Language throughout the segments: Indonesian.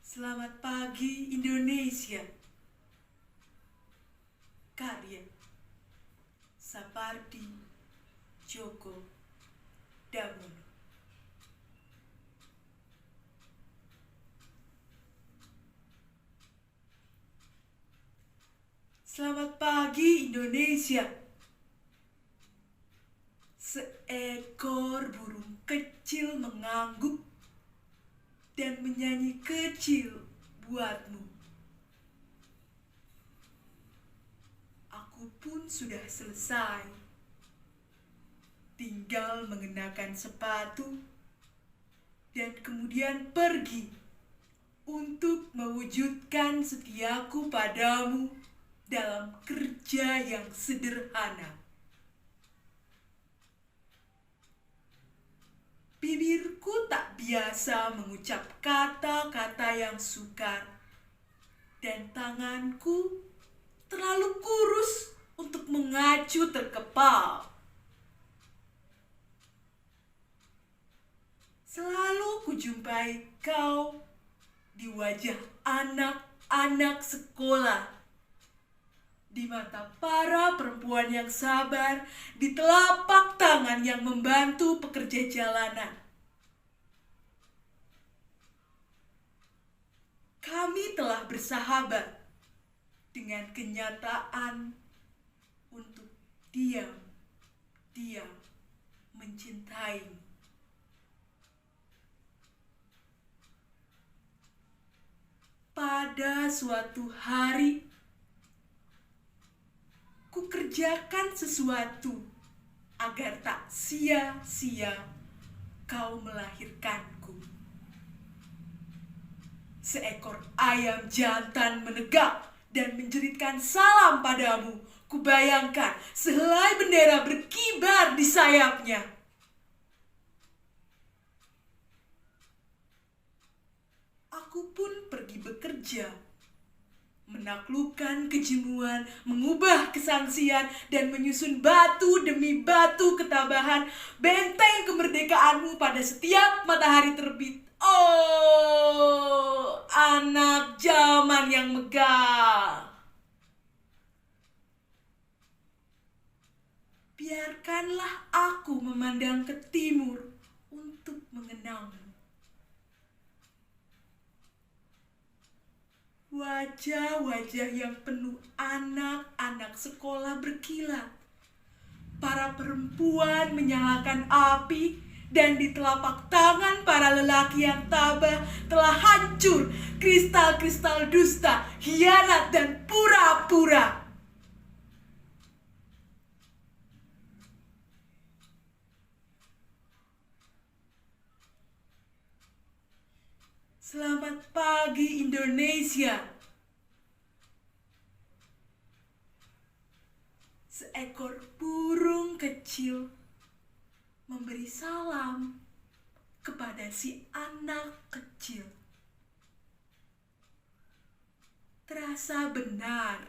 Selamat pagi Indonesia. Karya Sapardi Djoko Damono. Selamat pagi Indonesia. Seekor burung kecil mengangguk dan menyanyi kecil buatmu. Aku pun sudah selesai. Tinggal mengenakan sepatu dan kemudian pergi untuk mewujudkan setiaku padamu dalam kerja yang sederhana. Bibirku tak biasa mengucap kata-kata yang sukar, dan tanganku terlalu kurus untuk mengacu terkepal. Selalu kujumpai kau di wajah anak-anak sekolah, di mata para perempuan yang sabar, di telapak tangan yang membantu pekerja jalanan. Kami telah bersahabat dengan kenyataan untuk diam-diam mencintaimu. Pada suatu hari, ku kerjakan sesuatu agar tak sia-sia kau melahirkanku. Seekor ayam jantan menegak dan menjeritkan salam padamu. Kubayangkan sehelai bendera berkibar di sayapnya. Aku pun pergi bekerja, menaklukkan kejemuan, mengubah kesangsian, dan menyusun batu demi batu ketabahan benteng kemerdekaanmu pada setiap matahari terbit. Oh, anak zaman yang megah. Biarkanlah aku memandang ke timur untuk mengenangmu. Wajah-wajah yang penuh anak-anak sekolah berkilat. Para perempuan menyalakan api, dan di telapak tangan para lelaki yang tabah telah hancur kristal-kristal dusta, hianat, dan pura-pura. Selamat pagi Indonesia. Seekor burung kecil memberi salam kepada si anak kecil. Terasa benar,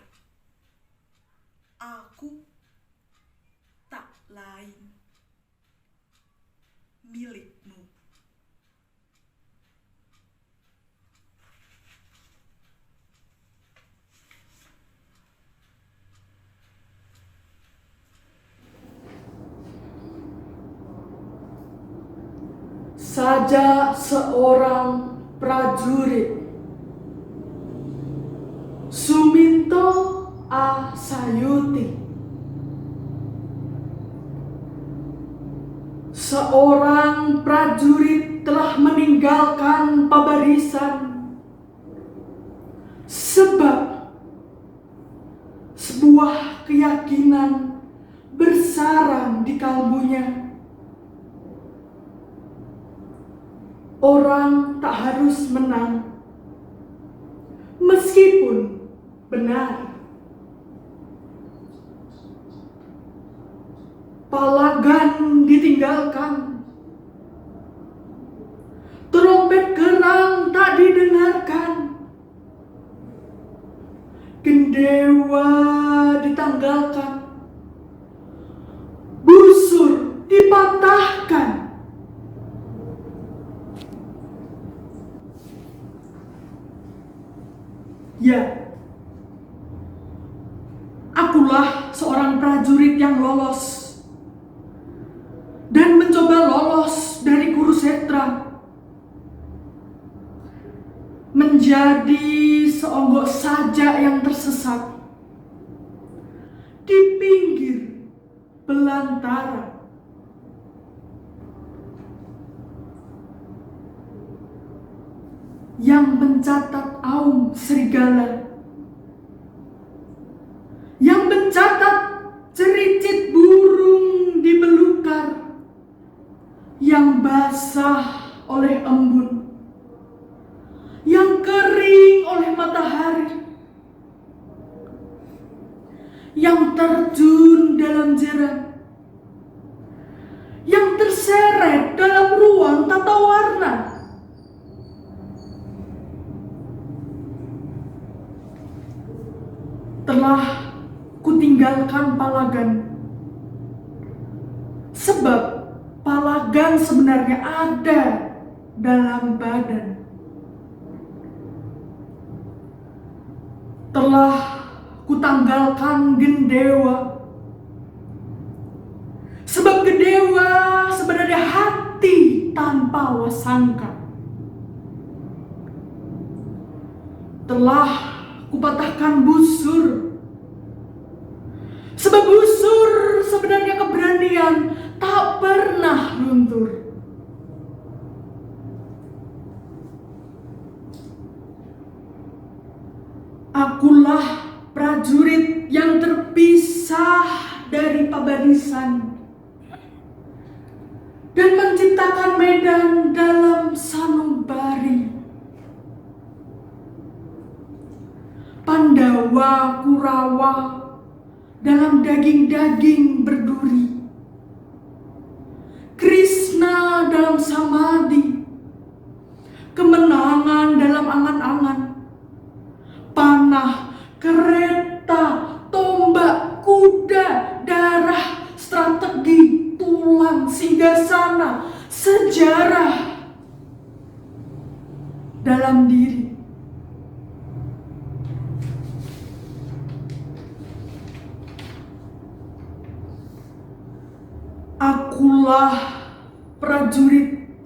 aku tak lain milikmu. Saja seorang prajurit, Suminto A. Sayuti, seorang prajurit telah meninggalkan pabarisan sebab sebuah keyakinan bersarang di kalbunya. Orang tak harus menang, meskipun benar. palagan ditinggalkan, trompet kerang tak didengarkan, gendewa ditanggalkan, busur dipatahkan. Ya, akulah seorang prajurit yang lolos dan mencoba lolos dari Kurusetra, menjadi seonggok saja yang tersesat di pinggir belantara. Yang mencatat aum serigala, yang mencatat cericit burung di belukar, yang basah oleh embun, yang kering oleh matahari, yang terjun dalam jeram, yang terseret dalam ruang tata warna. Telah kutinggalkan palagan, sebab palagan sebenarnya ada dalam badan. Telah kutanggalkan gendewa, sebab gendewa sebenarnya hati tanpa wasangka. Telah kupatahkan busur, sebab busur sebenarnya keberanian tak pernah luntur. Akulah prajurit yang terpisah dari pabarisan dan menciptakan medan dalam sanubari. Pandawa Kurawa dalam daging-daging berduri, Krishna dalam samadhi, kemenangan dalam angan-angan, panah, kereta, tombak, kuda, darah, strategi, tulang, singgasana, sejarah dalam diri. Akulah prajurit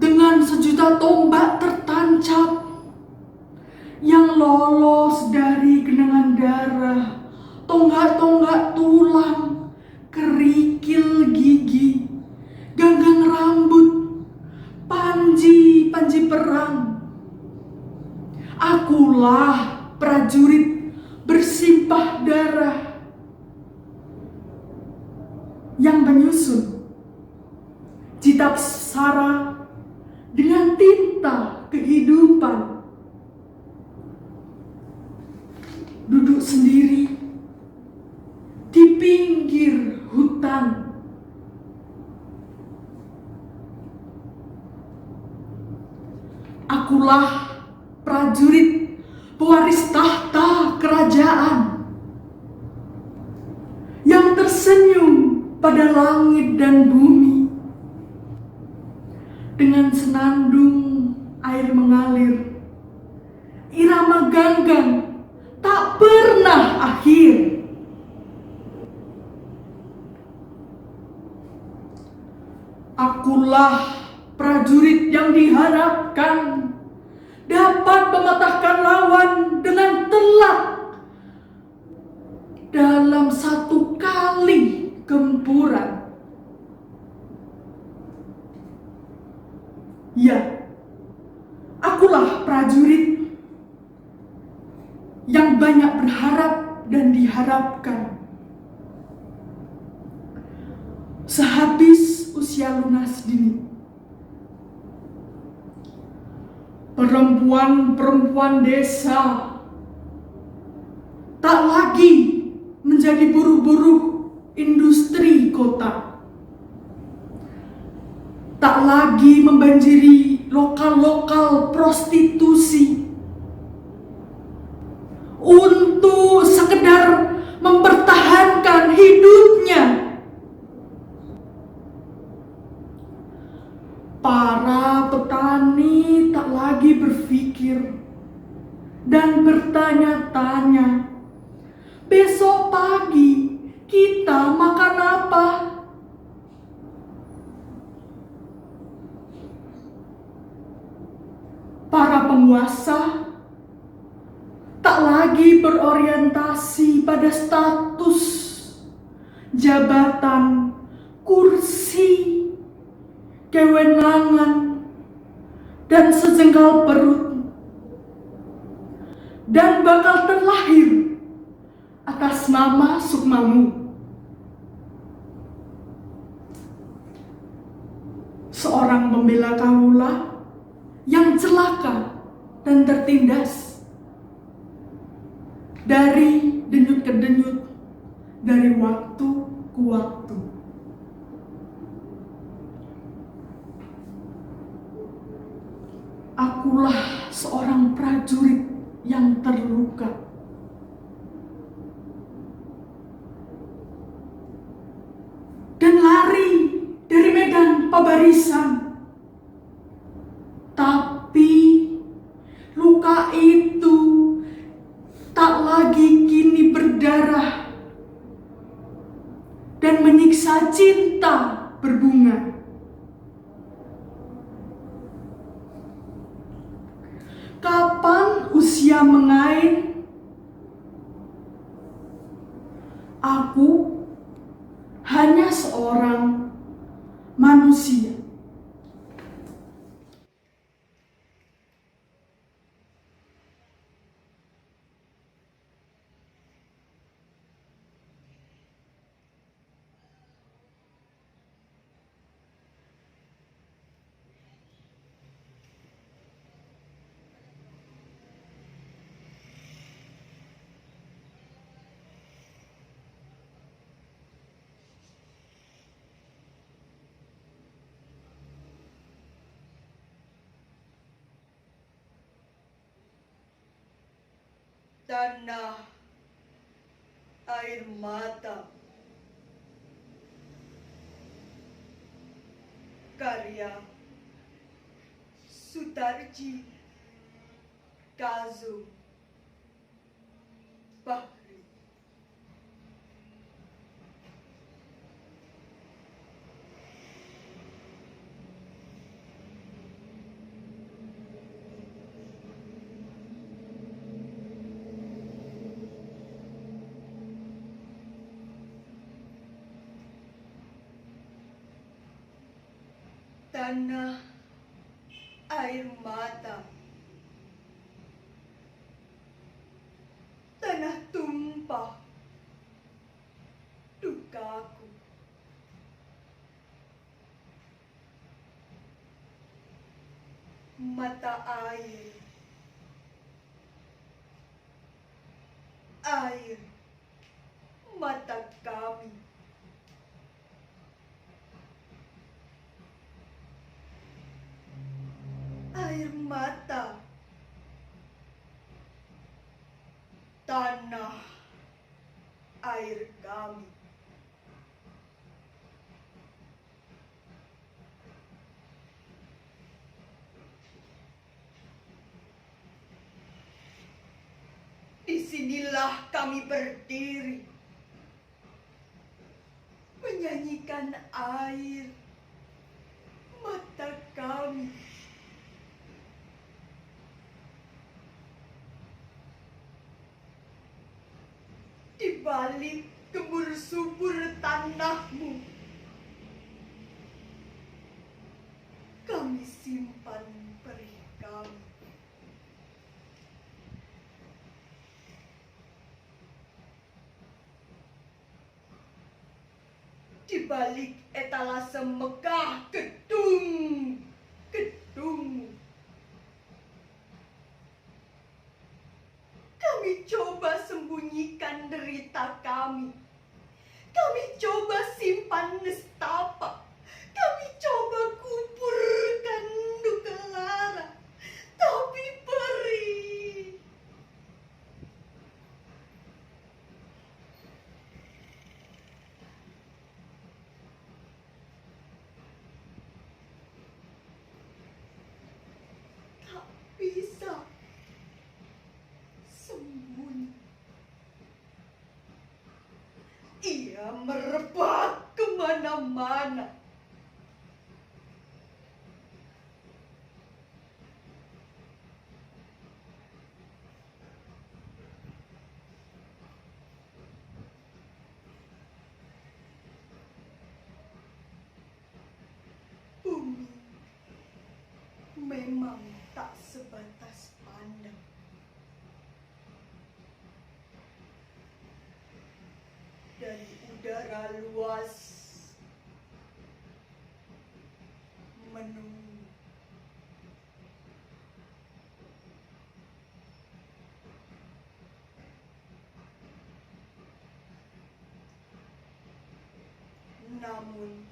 dengan sejuta tombak tertancap yang lolos dari genangan darah, tonggak-tonggak tulang, kerikil gigi, ganggang rambut, panji perang. Akulah prajurit bersimpah darah yang menyusun citapsara dengan tinta kehidupan. Duduk sendiri di pinggir hutan. Akulah prajurit pewaris tahta kerajaan yang tersenyum pada langit dan bumi. Dengan senandung air mengalir, irama ganggang tak pernah akhir. Akulah prajurit yang diharapkan dapat mematahkan lawan dengan telak dalam satu kali gempuran. Ya, akulah prajurit yang banyak berharap dan diharapkan. Sehabis usia lunas dini, perempuan-perempuan desa tak lagi menjadi buruh-buruh industri kota. Tak lagi membanjiri lokal-lokal prostitusi untuk sekedar mempertahankan hidupnya. Para petani tak lagi berpikir dan bertanya-tanya, besok pagi kita makan apa? Para penguasa tak lagi berorientasi pada status, jabatan, kursi, kewenangan, dan sejengkal perut, dan bakal terlahir atas nama sukmamu. Seorang pembela kaula yang celaka dan tertindas dari denyut ke denyut, dari waktu ke waktu. Akulah seorang prajurit yang terluka. Dan lari dari medan pabarisan. Tapi luka itu tak lagi kini berdarah dan menyiksa cinta berbunga. Kapan usia mengain? Aku hanya seorang manusia. Tanah air mata, karya Sutarji Kazum Bahri. Tanah air mata, tanah tumpah dukaku. Mata air, air mata kami. Air mata, tanah air kami. Disinilah kami berdiri, menyanyikan air mata kami. Di balik gembur subur tanahmu, kami simpan perih kami. Di balik etalase megah gedung-gedungmu, kami coba sembunyikan derita kami. Kami coba simpan nestapa, kami coba kuburkan duka lara, tapi perih. Tak bisa sembunyi. Ia merebak kemana-mana. Bumi memang tak sebatas pandang. Dari udara luas menunggu. Namun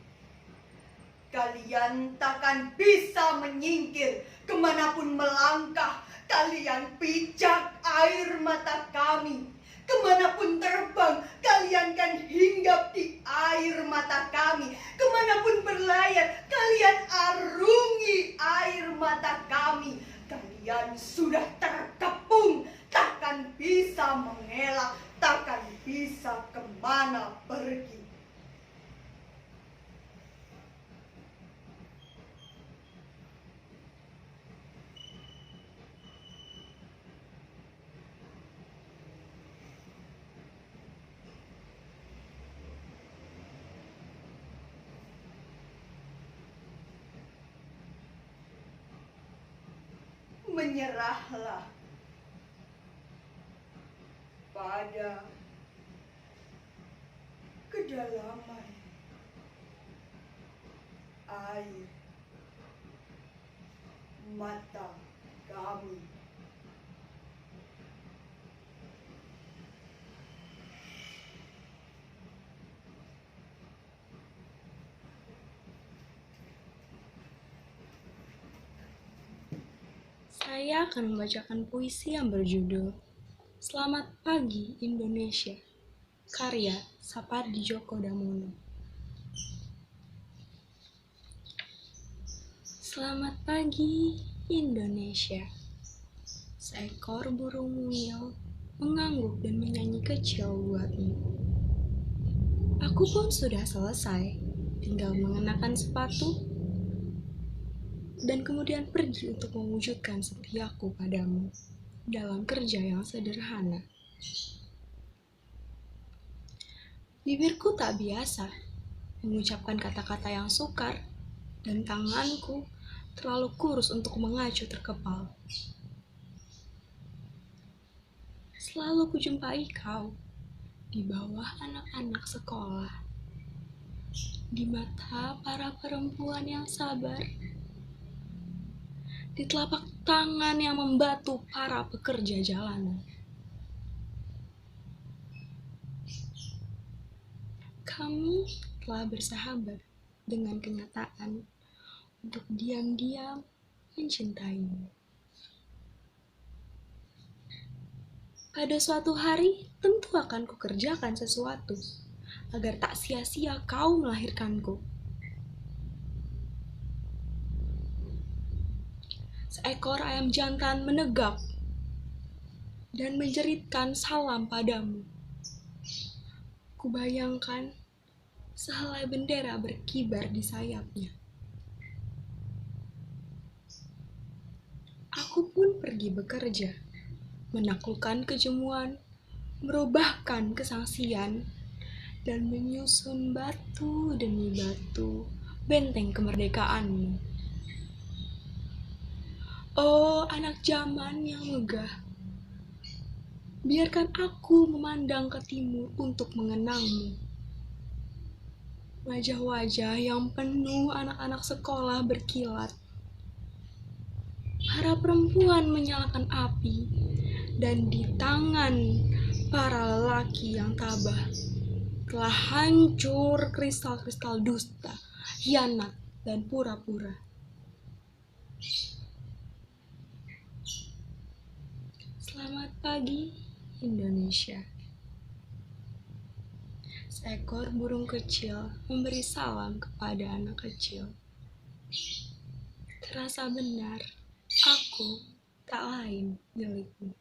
kalian takkan bisa menyingkir. Kemanapun melangkah, kalian pijak air mata kami. Kemanapun terbang, kalian kan hinggap di air mata kami. Kemanapun berlayar, kalian arungi air mata kami. Kalian sudah terkepung, takkan bisa mengelak, takkan bisa kemana pergi. Menyerahlah pada kedalaman air mata kami. Saya akan membacakan puisi yang berjudul Selamat Pagi Indonesia, karya Sapardi Djoko Damono. Selamat pagi Indonesia. Seekor burung mungil mengangguk dan menyanyi kecil buatmu. Aku pun sudah selesai, tinggal mengenakan sepatu dan kemudian pergi untuk mewujudkan setiaku padamu dalam kerja yang sederhana. Bibirku tak biasa mengucapkan kata-kata yang sukar dan tanganku terlalu kurus untuk mengacu terkepal. Selalu kujumpai kau di bawah anak-anak sekolah, di mata para perempuan yang sabar, di telapak tangan yang membantu para pekerja jalanan. Kami telah bersahabat dengan kenyataan untuk diam-diam mencintaimu. Pada suatu hari tentu akan kukerjakan sesuatu agar tak sia-sia kau melahirkanku. Seekor ayam jantan menegak dan menjeritkan salam padamu. Kubayangkan sehelai bendera berkibar di sayapnya. Aku pun pergi bekerja, menaklukkan kejemuan, merubahkan kesangsian, dan menyusun batu demi batu benteng kemerdekaanmu. Oh, anak zaman yang megah, biarkan aku memandang ke timur untuk mengenangmu. Wajah-wajah yang penuh anak-anak sekolah berkilat. Para perempuan menyalakan api, dan di tangan para lelaki yang tabah, telah hancur kristal-kristal dusta, hianat, dan pura-pura. Selamat pagi, Indonesia. Seekor burung kecil memberi salam kepada anak kecil. Terasa benar, aku tak lain milikmu.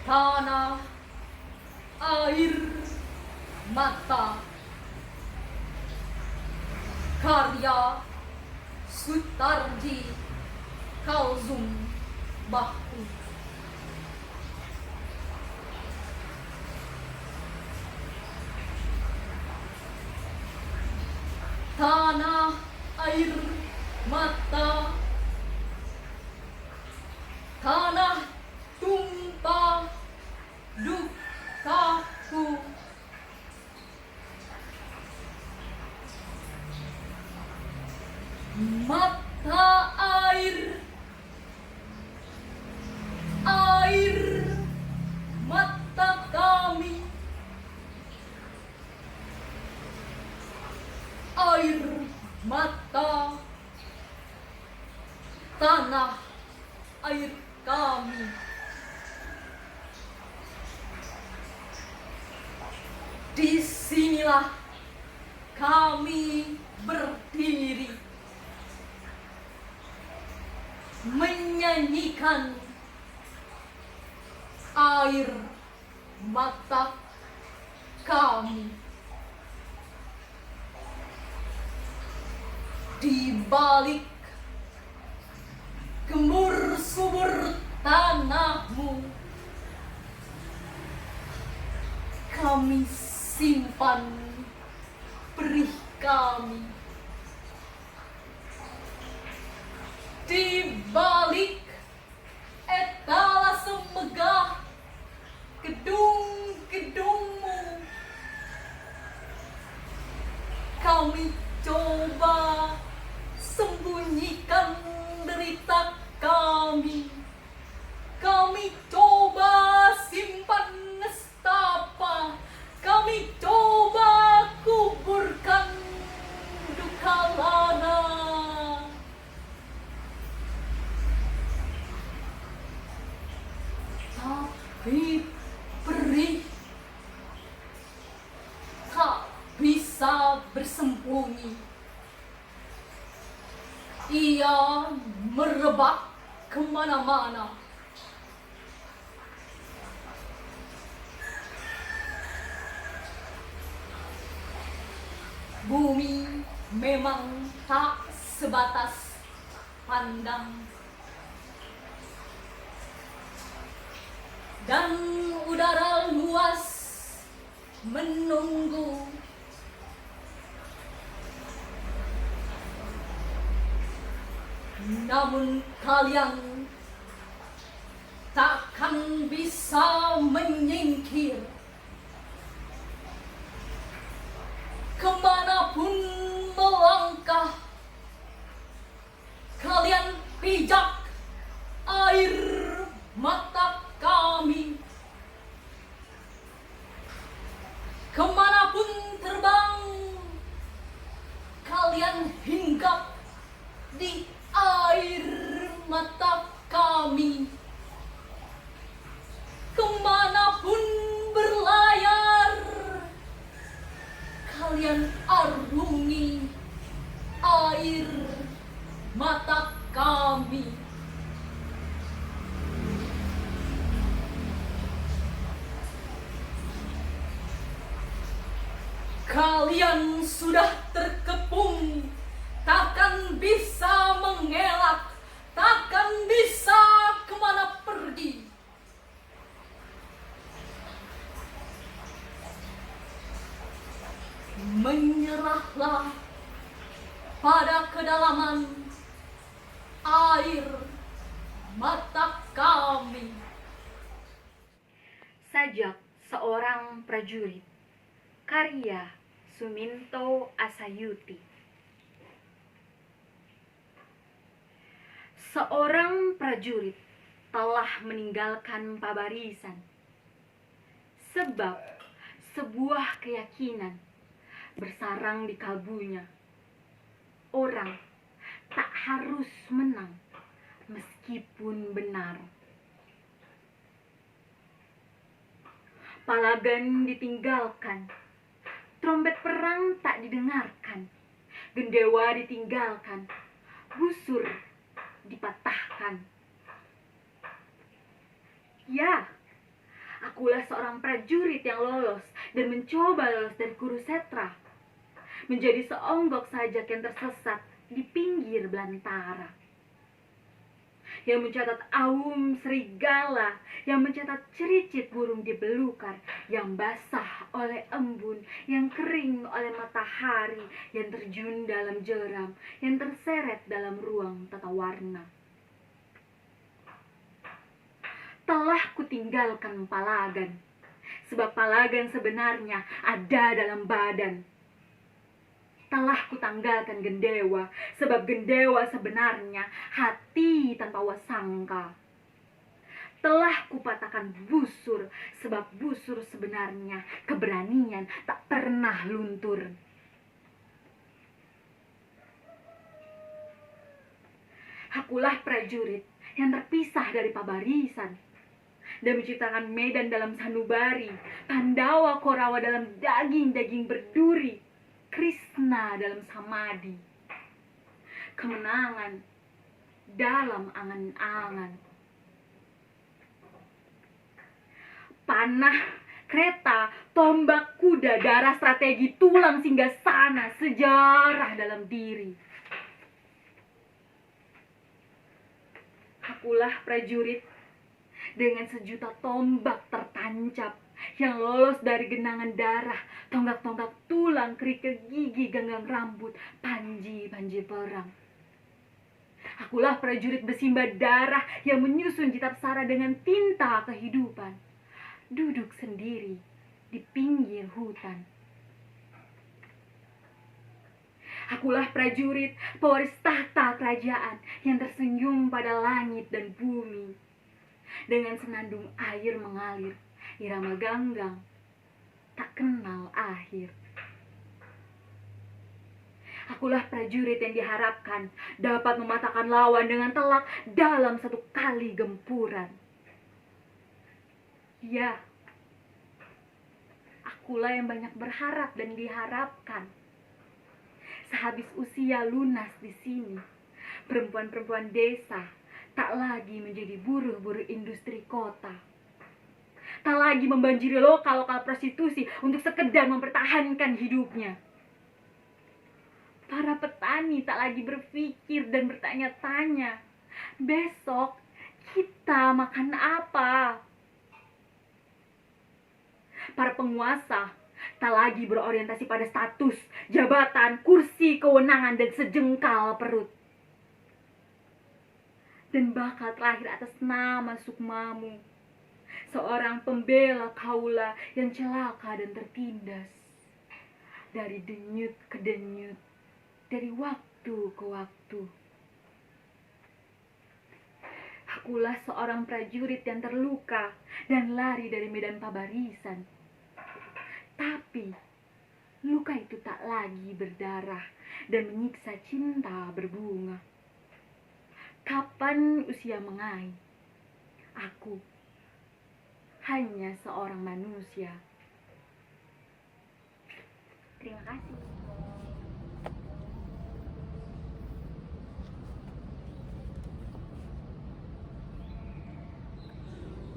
Tanah, air, mata, karya Sutarji Kalsum Bakti. Tanah, air, mata, tanah tumpah dukaku. Mata air, mata kami, air mata, tanah air kami. Disinilah kami berdiri, menyanyikan air mata kami. Di balik gemur subur tanahmu, kami simpan perih kami. Di balik etalase megah gedung-gedungmu, kami coba sembunyikan derita kami. Kami coba simpan nestapa, kami coba kuburkan duka lana. Tapi perih tak bisa bersembunyi. Ia merebak kemana-mana. Bumi memang tak sebatas pandang, dan udara luas menunggu. Namun kalian takkan bisa menyingkir. Kemanapun melangkah, kalian pijak air mata kami. Kemanapun terbang, kalian hinggap di air mata kami. Kemanapun berlayar, kalian arungi air mata kami. Kalian sudah terkepung, takkan bisa mengelak, takkan bisa kemana pergi. Menyerahlah pada kedalaman air mata kami. Sajak seorang prajurit, karya Suminto Asayuti. Seorang prajurit telah meninggalkan Pabarisan. Sebab sebuah keyakinan bersarang di kalbunya. Orang tak harus menang meskipun benar. Palagan ditinggalkan, trompet perang tak didengarkan, gendewa ditinggalkan, busur dipatahkan. Ya, akulah seorang prajurit yang lolos dan mencoba lolos dari Kurusetra, menjadi seonggok sajak yang tersesat di pinggir belantara, yang mencatat aum serigala, yang mencatat cericit burung di belukar, yang basah oleh embun, yang kering oleh matahari, yang terjun dalam jeram, yang terseret dalam ruang tata warna. Telah kutinggalkan Palagan, sebab Palagan sebenarnya ada dalam badan. Telah kutanggalkan gendewa, sebab gendewa sebenarnya hati tanpa wasangka. Telah kupatahkan busur, sebab busur sebenarnya keberanian tak pernah luntur. Akulah prajurit yang terpisah dari Pabarisan dan menciptakan medan dalam sanubari, Pandawa Korawa dalam daging-daging berduri, Krishna dalam samadhi, kemenangan dalam angan-angan. Panah, kereta, tombak, kuda, darah, strategi, tulang, singgasana, sejarah dalam diri. Akulah prajurit dengan sejuta tombak tertancap, yang lolos dari genangan darah, tonggak-tonggak tulang, kerikil gigi, ganggang rambut, panji-panji perang. Akulah prajurit bersimbah darah yang menyusun kitab sara dengan tinta kehidupan, duduk sendiri di pinggir hutan. Akulah prajurit pewaris tahta kerajaan yang tersenyum pada langit dan bumi, dengan senandung air mengalir, irama ganggang tak kenal akhir. Akulah prajurit yang diharapkan dapat mematahkan lawan dengan telak dalam satu kali gempuran. Ya, akulah yang banyak berharap dan diharapkan. Sehabis usia lunas di sini, perempuan-perempuan desa tak lagi menjadi buruh-buruh industri kota, tak lagi membanjiri lokal-lokal prostitusi untuk sekedar mempertahankan hidupnya. Para petani tak lagi berpikir dan bertanya-tanya, besok kita makan apa? Para penguasa tak lagi berorientasi pada status, jabatan, kursi, kewenangan, dan sejengkal perut. Dan bakal terakhir atas nama Sukmamu, seorang pembela kaula yang celaka dan tertindas, dari denyut ke denyut, dari waktu ke waktu. Akulah seorang prajurit yang terluka dan lari dari medan Pabarisan. Tapi luka itu tak lagi berdarah dan menyiksa cinta berbunga. Kapan usia mengaih, aku hanya seorang manusia. Terima kasih.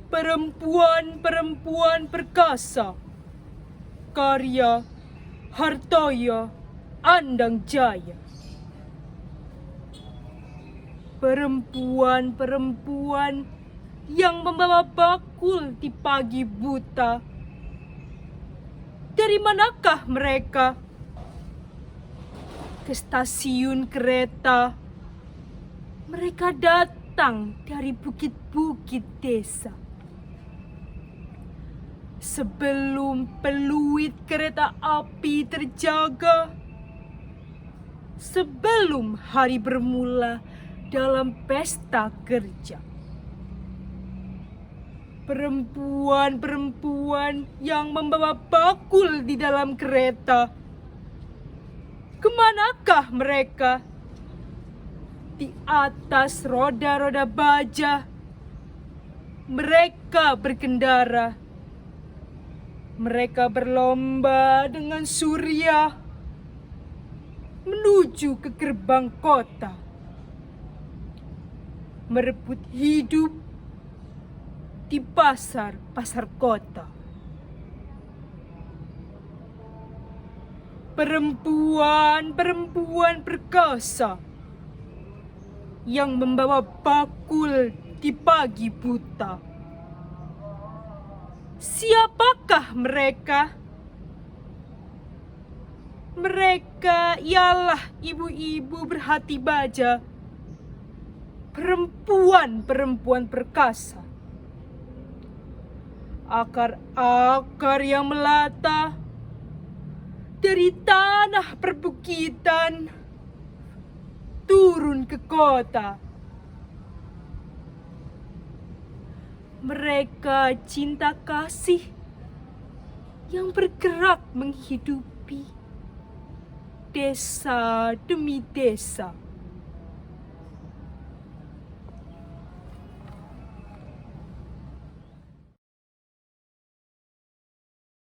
Perempuan-perempuan perkasa, karya Hartoyo Andang Jaya. Perempuan-perempuan yang membawa bakul di pagi buta. Dari manakah mereka? Ke stasiun kereta. Mereka datang dari bukit-bukit desa. Sebelum peluit kereta api terjaga, sebelum hari bermula dalam pesta kerja, Perempuan-perempuan yang membawa bakul di dalam kereta. Kemanakah mereka? Di atas roda-roda baja, mereka berkendara. Mereka berlomba dengan surya menuju ke gerbang kota, merebut hidup di pasar-pasar kota. Perempuan-perempuan perkasa yang membawa bakul di pagi buta. Siapakah mereka? Mereka ialah ibu-ibu berhati baja, perempuan-perempuan perkasa. Akar-akar yang melata dari tanah perbukitan turun ke kota. Mereka cinta kasih yang bergerak menghidupi desa demi desa.